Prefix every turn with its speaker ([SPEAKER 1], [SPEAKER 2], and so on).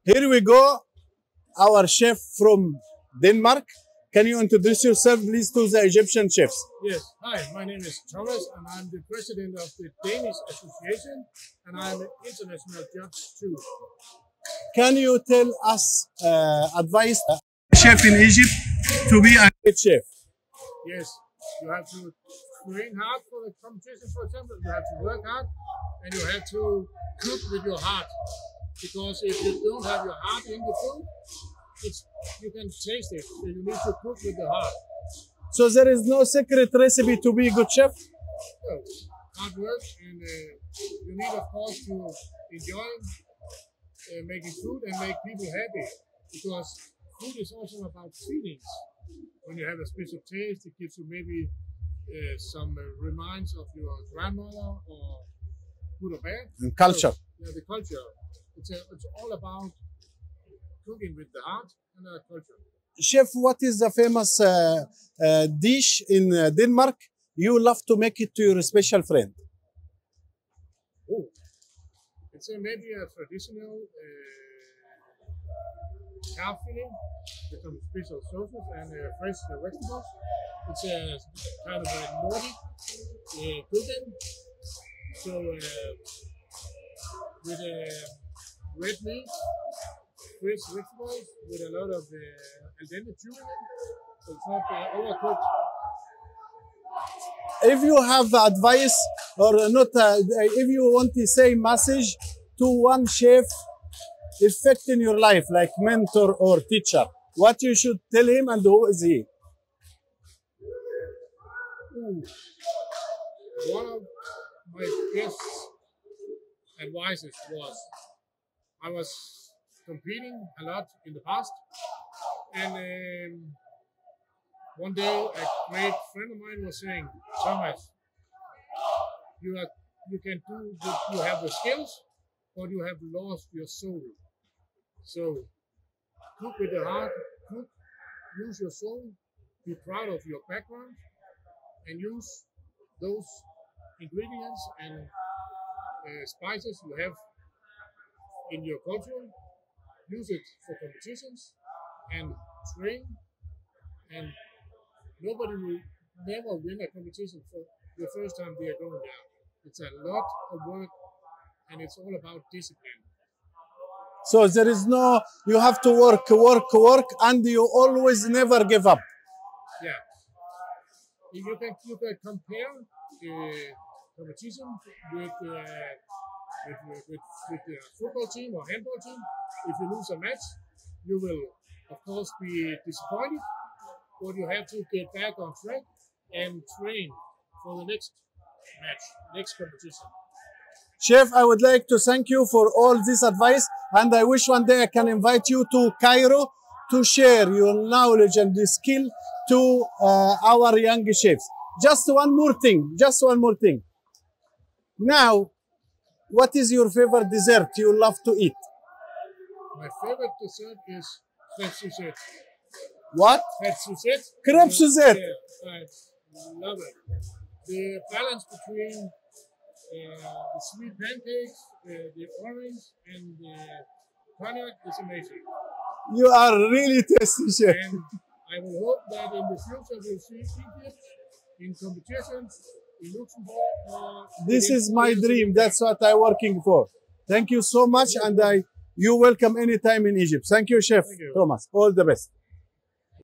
[SPEAKER 1] Here we go, our chef from Denmark. Can you introduce yourself, please, to the Egyptian chefs?
[SPEAKER 2] Yes. Hi, my name is Thomas, and I'm the president of the Danish Association, and I'm an international judge too.
[SPEAKER 1] Can you tell us advice chef in Egypt to be a great chef?
[SPEAKER 2] Yes, you have to train hard for the competition, for example. You have to work hard, and you have to cook with your heart. Because if you don't have your heart in the food, you can taste it. So you need to cook with the heart.
[SPEAKER 1] So there is no secret recipe to be a good chef?
[SPEAKER 2] So, hard work, and you need, of course, to enjoy making food and make people happy. Because food is also about feelings. When you have a special taste, it gives you maybe some reminds of your grandmother or good or bad.
[SPEAKER 1] And culture.
[SPEAKER 2] So, yeah, the culture. It's all about cooking with the heart and the culture.
[SPEAKER 1] Chef, what is the famous dish in Denmark you love to make it to your special friend?
[SPEAKER 2] Oh, it's maybe a traditional calf filling with some special sauces and fresh vegetables. It's a kind of a Nordic cooking. So with red meat, fresh vegetables with a lot of al dente chew in it, so it's not overcooked.
[SPEAKER 1] If you have advice or not, if you want to say message to one chef affecting your life, like mentor or teacher, what you should tell him and who is he?
[SPEAKER 2] Ooh. One of my best advices was I was competing a lot in the past, and one day a great friend of mine was saying, Thomas, you have the skills, but you have lost your soul. So cook with the heart, use your soul, be proud of your background, and use those ingredients and spices you have in your culture, use it for competitions and train, and nobody will never win a competition for the first time they are going down. It's a lot of work, and it's all about discipline.
[SPEAKER 1] So there is no, you have to work, and you always never give up.
[SPEAKER 2] Yeah. You can compare competition with the football team or handball team. If you lose a match, you will, of course, be disappointed, but you have to get back on track and train for the next match, next competition.
[SPEAKER 1] Chef, I would like to thank you for all this advice, and I wish one day I can invite you to Cairo to share your knowledge and the skill to our young chefs. Just one more thing. Now, what is your favorite dessert you love to eat?
[SPEAKER 2] My favorite dessert is crêpe Suzette.
[SPEAKER 1] What?
[SPEAKER 2] Crêpe Suzette.
[SPEAKER 1] Crêpe Suzette.
[SPEAKER 2] Yeah, I love it. The balance between the sweet pancakes, the orange, and the cognac is amazing.
[SPEAKER 1] You are really tasty, chef.
[SPEAKER 2] And I will hope that in the future we'll see Egypt in competitions in Luxembourg.
[SPEAKER 1] This is my dream. That's what I'm working for. Thank you so much, and you're welcome anytime in Egypt. Thank you, Chef Thomas. All the best.